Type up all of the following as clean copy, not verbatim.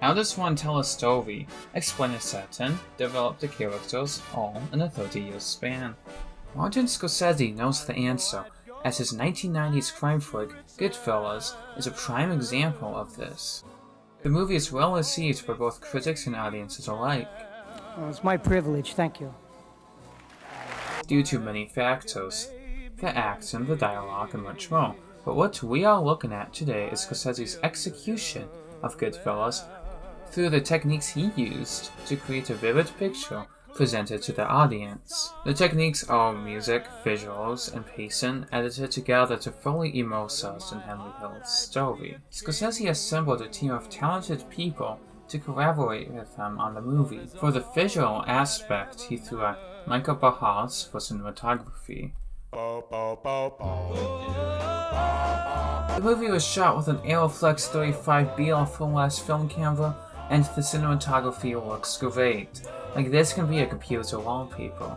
How does one tell a story, explain a setting, develop the characters, all in a 30-year span? Martin Scorsese knows the answer, as his 1990s crime flick, Goodfellas, is a prime example of this. The movie is well received by both critics and audiences alike. Well, it's my privilege, thank you. Due to many factors, the action, the dialogue, and much more. But what we are looking at today is Scorsese's execution of Goodfellas through the techniques he used to create a vivid picture presented to the audience. The techniques are music, visuals, and pacing edited together to fully immerse us in Henry Hill's story. Scorsese assembled a team of talented people to collaborate with him on the movie. For the visual aspect, he threw in Michael Ballhaus for cinematography. The movie was shot with an Aeroflex 35BL full-size film camera, and the cinematography looks great. Like this can be a computer wallpaper.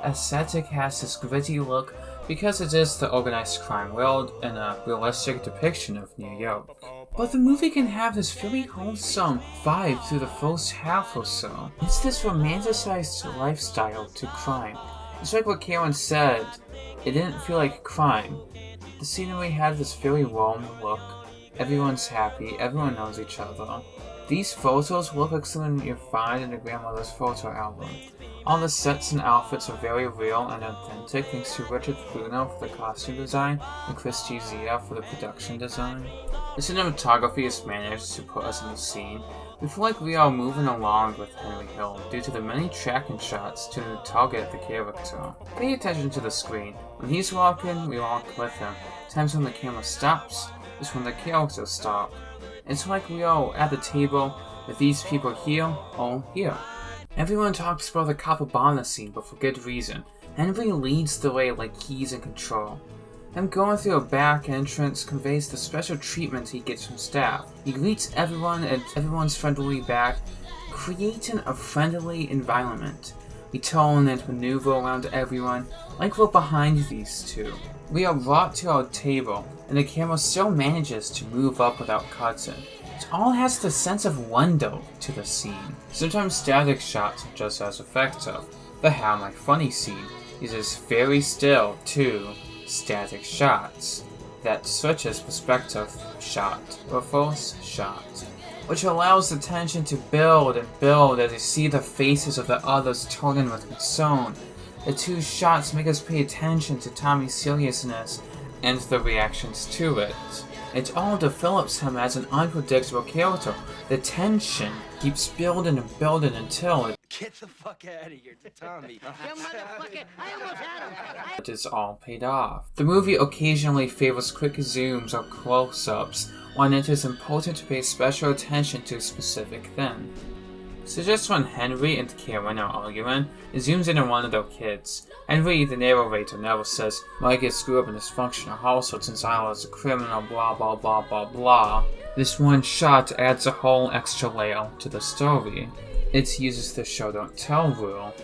Aesthetic has this gritty look because it is the organized crime world and a realistic depiction of New York. But the movie can have this really wholesome vibe through the first half or so. It's this romanticized lifestyle to crime. It's like what Karen said, it didn't feel like crime. The scenery had this very warm look. Everyone's happy, everyone knows each other. These photos look like something you'd find in a grandmother's photo album. All the sets and outfits are very real and authentic thanks to Richard Bruno for the costume design and Christy Zia for the production design. The cinematography is managed to put us in the scene. We feel like we are moving along with Henry Hill due to the many tracking shots to target the character. Pay attention to the screen. When he's walking, we walk with him. Times when the camera stops is when the characters stop. It's like we are at the table with these people here or here. Everyone talks about the Capablanca scene, but for good reason. Henry leads the way like he's in control. Him going through a back entrance conveys the special treatment he gets from staff. He greets everyone and everyone's friendly back, creating a friendly environment. We turn and maneuver around everyone, like we're behind these two. We are brought to our table, and the camera still manages to move up without cutting. It all has the sense of wonder to the scene. Sometimes static shots are just as effective. The How My Funny scene uses very still, too, static shots that switches perspective shot, reverse shot, which allows the tension to build and build as you see the faces of the others turning with concern. The two shots make us pay attention to Tommy's seriousness and the reactions to it. It all develops him as an unpredictable character. The tension keeps building and building until Get the fuck out of here, Tommy. You motherfucker, I almost had him. it is all paid off. The movie occasionally favors quick zooms or close-ups when it is important to pay special attention to a specific thing. So just when Henry and Karen are arguing, it zooms in on one of their kids. Henry, the narrator, never says, "My kids grew up in a dysfunctional household since I was a criminal, blah blah blah blah blah." This one shot adds a whole extra layer to the story. It uses the show don't tell rule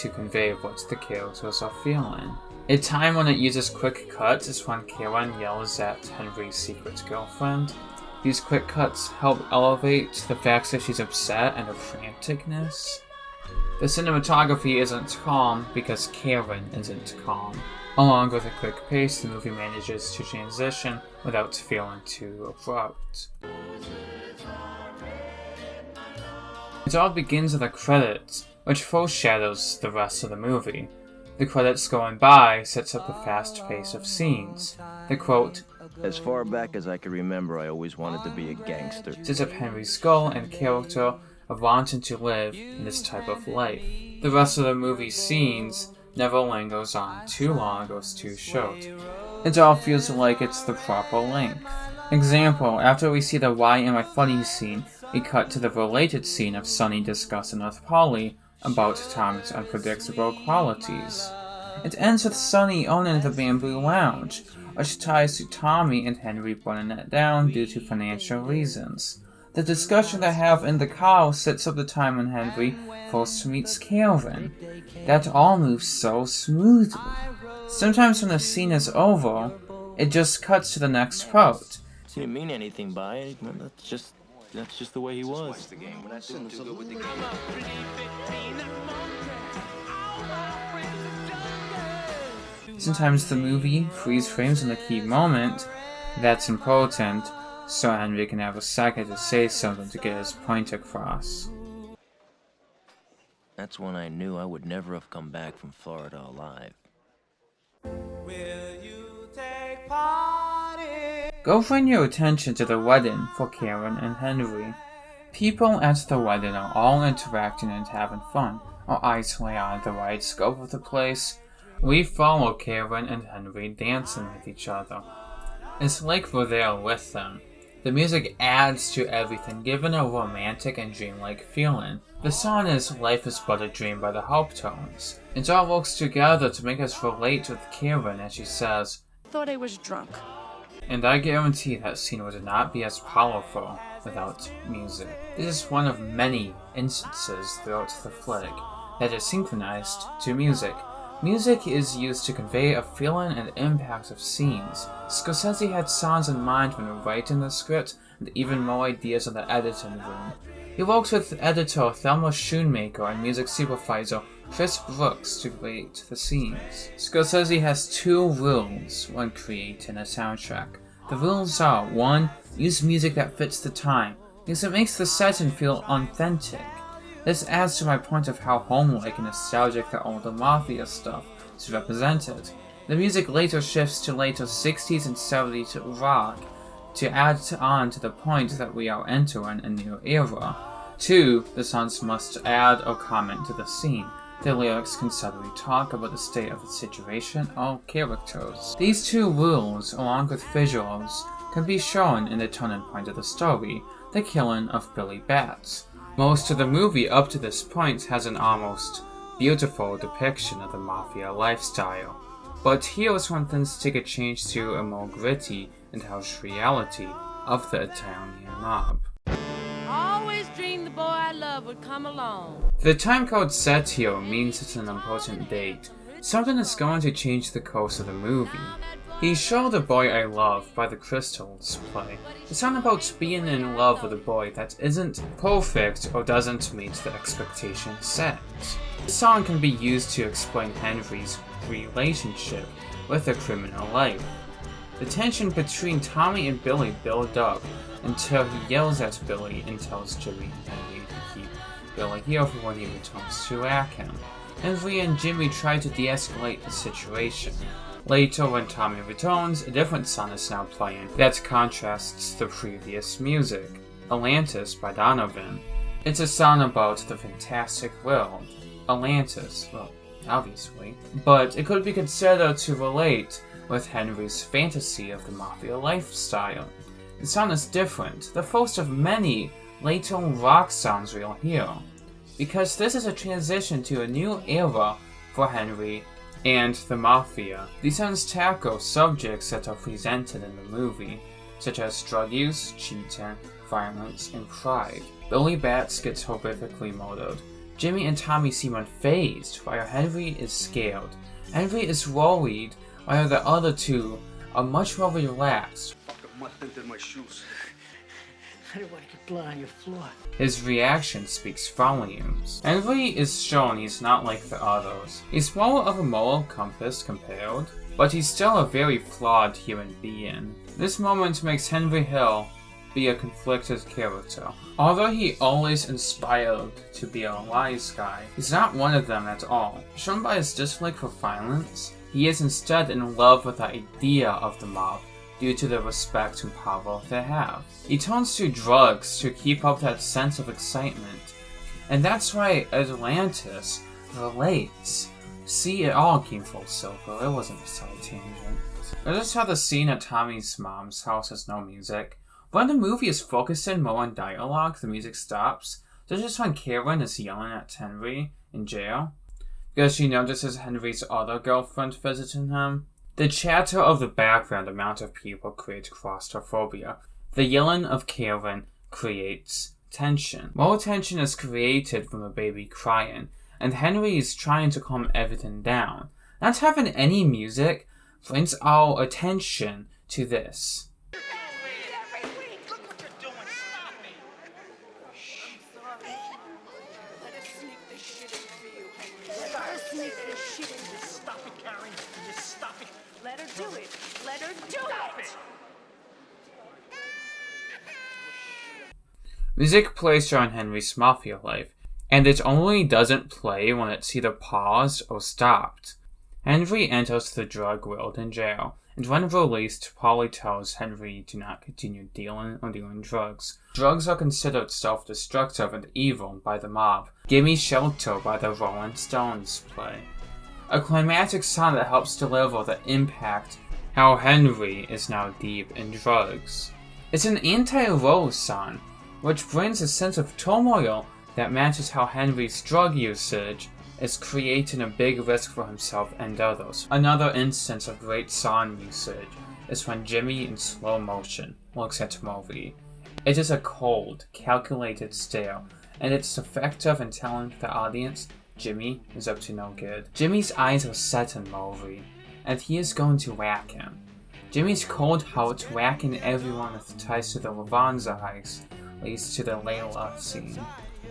to convey what the characters are feeling. A time when it uses quick cuts is when Karen yells at Henry's secret girlfriend. These quick cuts help elevate the fact that she's upset and her franticness. The cinematography isn't calm because Karen isn't calm. Along with a quick pace, the movie manages to transition without feeling too abrupt. It all begins with the credits, which foreshadows the rest of the movie. The credits going by sets up a fast pace of scenes. The quote, As far back as I can remember, I always wanted to be a gangster. sets up Henry's goal and character of wanting to live in this type of life. The rest of the movie's scenes never lingers on too long or is too short. It all feels like it's the proper length. Example, after we see the Why Am I Funny scene, we cut to the related scene of Sonny discussing with Polly about Tommy's unpredictable qualities. It ends with Sonny owning the Bamboo Lounge, which ties to Tommy and Henry burning it down due to financial reasons. The discussion they have in the car sets up the time when Henry first meets Calvin. That all moves so smoothly. Sometimes when the scene is over, it just cuts to the next part. Didn't mean anything by it. That's just That's just the way he Just was. watch the game. We're not doing too good with the game. Sometimes the movie freeze frames in a key moment that's important, so Henry can have a second to say something to get his point across. That's when I knew I would never have come back from Florida alive. Go bring your attention to the wedding for Karen and Henry. People at the wedding are all interacting and having fun. Our eyes lay on the wide scope of the place. We follow Karen and Henry dancing with each other. It's like we're there with them. The music adds to everything, giving a romantic and dreamlike feeling. The song is Life is But a Dream by the Helptones. It all works together to make us relate with Karen as she says, Thought I was drunk. and I guarantee that scene would not be as powerful without music. This is one of many instances throughout the flick that is synchronized to music. Music is used to convey a feeling and impact of scenes. Scorsese had songs in mind when writing the script, and even more ideas in the editing room. He worked with editor Thelma Schoonmaker and music supervisor Chris Brooks to create the scenes. Scorsese has two rules when creating a soundtrack. The rules are: 1. Use music that fits the time, because it makes the setting feel authentic. This adds to my point of how homelike and nostalgic the older Mafia stuff is represented. The music later shifts to later 60s and 70s rock to add on to the point that we are entering a new era. 2. The songs must add or comment to the scene. The lyrics can subtly talk about the state of the situation or characters. These two rules, along with visuals, can be shown in the turning point of the story, the killing of Billy Batts. Most of the movie up to this point has an almost beautiful depiction of the Mafia lifestyle. But here's when things take a change to a more gritty and harsh reality of the Italian mob. Always dreamed the boy I love would come along. The time code set here means it's an important date. Something is going to change the course of the movie. The show The Boy I Love by the Crystals play. It's not about being in love with a boy that isn't perfect or doesn't meet the expectations set. This song can be used to explain Henry's relationship with a criminal life. The tension between Tommy and Billy build up until he yells at Billy and tells Jimmy and Henry to keep Billy here for when he returns to Rackham. Henry and Jimmy try to de-escalate the situation. Later, when Tommy returns, a different song is now playing that contrasts the previous music, Atlantis by Donovan. It's a song about the fantastic world, Atlantis, well, obviously, but it could be considered to relate with Henry's fantasy of the Mafia lifestyle. The song is different, the first of many later rock songs we'll hear, because this is a transition to a new era for Henry and the Mafia. These songs tackle subjects that are presented in the movie, such as drug use, cheating, violence, and pride. Billy Batts gets horrifically murdered. Jimmy and Tommy seem unfazed, while Henry is scared. Henry is worried, while the other two are much more relaxed. My shoes. I don't want to get blood on your floor. His reaction speaks volumes. Henry is shown he's not like the others. He's more of a moral compass compared, but he's still a very flawed human being. This moment makes Henry Hill be a conflicted character. Although he always inspired to be a wise guy, he's not one of them at all. Shown by his dislike for violence, he is instead in love with the idea of the mob due to the respect and power they have. He turns to drugs to keep up that sense of excitement, and that's why Atlantis relates. See, it all came full circle, it wasn't a side tangent. Notice how the scene at Tommy's mom's house has no music. When the movie is focusing more on dialogue, the music stops, such as when Karen is yelling at Henry in jail, because she notices Henry's other girlfriend visiting him. The chatter of the background amount of people creates claustrophobia. The yelling of Karen creates tension. More tension is created from a baby crying, and Henry is trying to calm everything down. Not having any music brings our attention to this. Music plays during Henry's mafia life, and it only doesn't play when it's either paused or stopped. Henry enters the drug world in jail, and when released, Polly tells Henry to not continue dealing or doing drugs. Drugs are considered self-destructive and evil by the mob. Gimme Shelter by the Rolling Stones play. A climactic song that helps deliver the impact how Henry is now deep in drugs. It's an anti-Rose song, which brings a sense of turmoil that matches how Henry's drug usage is creating a big risk for himself and others. Another instance of great song usage is when Jimmy in slow motion looks at Movie. It is a cold, calculated stare, and it's effective in telling the audience Jimmy is up to no good. Jimmy's eyes are set on Movie, and he is going to whack him. Jimmy's cold heart whacking everyone with ties to the Lavanza heist leads to the Layla scene.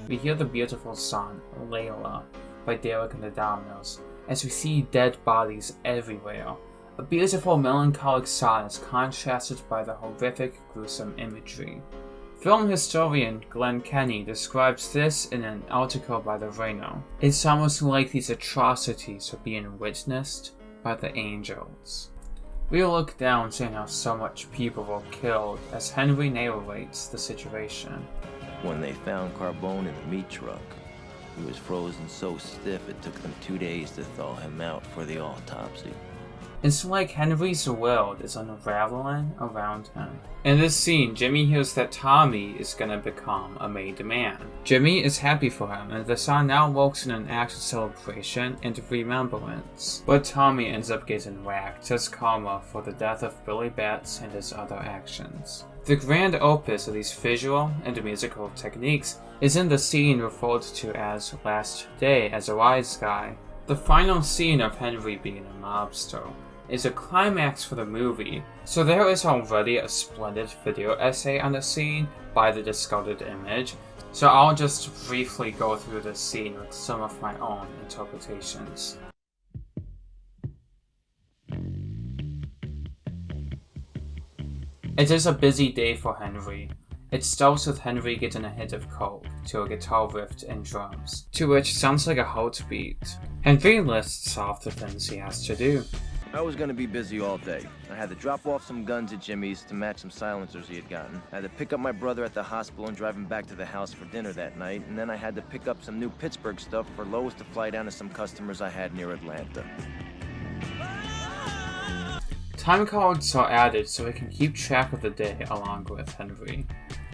We hear the beautiful song, Layla, by Derek and the Dominoes, as we see dead bodies everywhere. A beautiful melancholic song is contrasted by the horrific, gruesome imagery. Film historian Glenn Kenny describes this in an article by the Reno. It's almost like these atrocities are being witnessed by the angels. We look down seeing how so much people were killed as Henry narrates the situation. When they found Carbone in the meat truck, he was frozen so stiff it took them 2 days to thaw him out for the autopsy. It's like Henry's world is unraveling around him. In this scene, Jimmy hears that Tommy is gonna become a made man. Jimmy is happy for him, and the song now works in an act of celebration and remembrance. But Tommy ends up getting whacked as karma for the death of Billy Batts and his other actions. The grand opus of these visual and musical techniques is in the scene referred to as Last Day as a Wise Guy. The final scene of Henry being a mobster is a climax for the movie, so there is already a splendid video essay on the scene by The Discarded Image, so I'll just briefly go through this scene with some of my own interpretations. It is a busy day for Henry. It starts with Henry getting a hit of coke to a guitar riff and drums, to which sounds like a heartbeat. Henry lists off the things he has to do. I was gonna be busy all day. I had to drop off some guns at Jimmy's to match some silencers he had gotten. I had to pick up my brother at the hospital and drive him back to the house for dinner that night, and then I had to pick up some new Pittsburgh stuff for Lois to fly down to some customers I had near Atlanta. Time cards are added so we can keep track of the day along with Henry.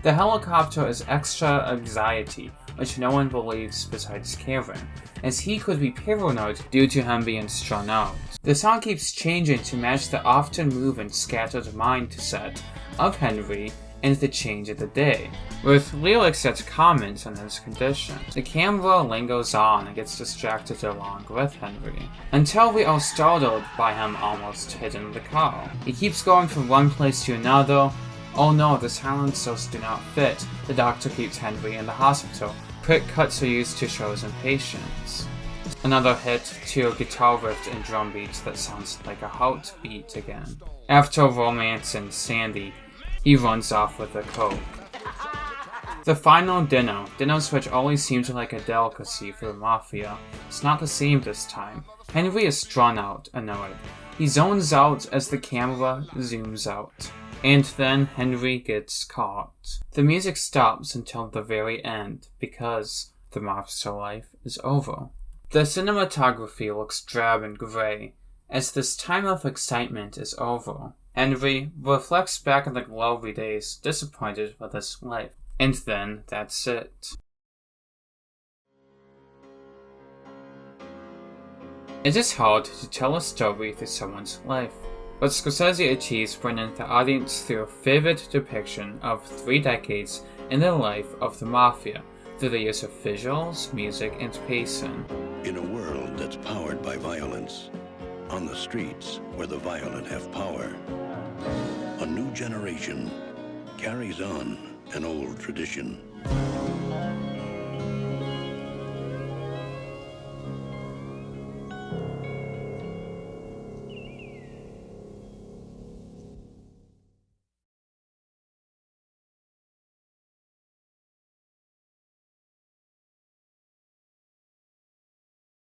The helicopter is extra anxiety, which no one believes besides Kevin, as he could be paranoid due to him being strung out. The song keeps changing to match the often moving scattered mindset of Henry and the change of the day, with lyrics that comment on his condition. The camera lingers on and gets distracted along with Henry, until we are startled by him almost hitting the car. He keeps going from one place to another. Oh no, the silencers do not fit. The doctor keeps Henry in the hospital. Quick cuts are used to show his impatience. Another hit to a guitar riff and drum beats that sounds like a heartbeat again. After romancing Sandy, he runs off with a coke. The final dinners which always seems like a delicacy for the Mafia, it's not the same this time. Henry is strung out, annoyed. He zones out as the camera zooms out. And then Henry gets caught. The music stops until the very end because the mobster life is over. The cinematography looks drab and gray as this time of excitement is over. Henry reflects back on the glory days, disappointed with his life. And then that's it. It is hard to tell a story through someone's life, but Scorsese achieves bringing the audience through a vivid depiction of 3 decades in the life of the Mafia through the use of visuals, music, and pacing. In a world that's powered by violence, on the streets where the violent have power, a new generation carries on an old tradition.